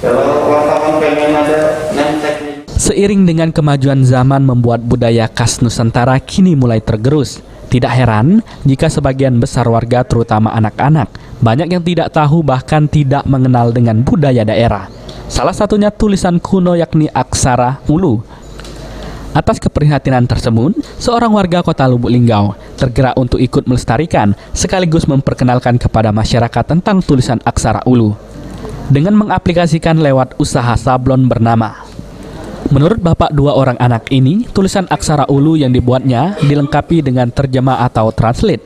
Kalau wartawan pengen ada name tag-nya. Seiring dengan kemajuan zaman membuat budaya khas Nusantara kini mulai tergerus. Tidak heran jika sebagian besar warga terutama anak-anak banyak yang tidak tahu bahkan tidak mengenal dengan budaya daerah. Salah satunya tulisan kuno yakni aksara Ulu. Atas keprihatinan tersebut, seorang warga Kota Lubuk Linggau tergerak untuk ikut melestarikan sekaligus memperkenalkan kepada masyarakat tentang tulisan aksara Ulu dengan mengaplikasikan lewat usaha sablon bernama. Menurut bapak dua orang anak ini, tulisan aksara Ulu yang dibuatnya dilengkapi dengan terjemah atau translate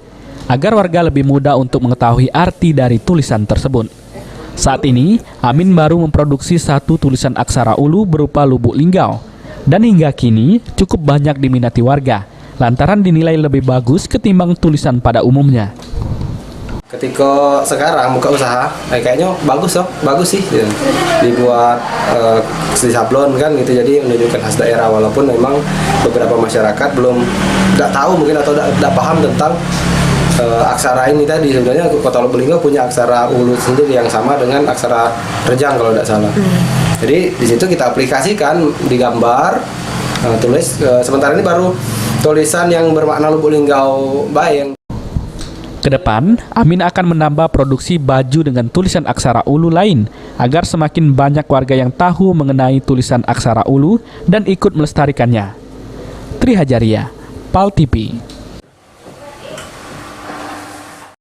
agar warga lebih mudah untuk mengetahui arti dari tulisan tersebut. Saat ini, Amin baru memproduksi satu tulisan aksara Ulu berupa Lubuk Linggau dan hingga kini cukup banyak diminati warga lantaran dinilai lebih bagus ketimbang tulisan pada umumnya. Ketika sekarang buka usaha, kayaknya bagus sih gitu. Dibuat di sablon kan gitu, jadi menunjukkan khas daerah walaupun memang beberapa masyarakat belum nggak tahu mungkin atau nggak paham tentang aksara ini tadi. Sebenarnya Kota Lubuk Linggau punya aksara Ulu sendiri yang sama dengan aksara Rejang kalau tidak salah. Jadi di situ kita aplikasikan digambar, tulis. Sementara ini baru tulisan yang bermakna Lubuk Linggau Bayeng. Kedepan, Amin akan menambah produksi baju dengan tulisan aksara Ulu lain agar semakin banyak warga yang tahu mengenai tulisan aksara Ulu dan ikut melestarikannya. Tri Hajaria, PAL TV.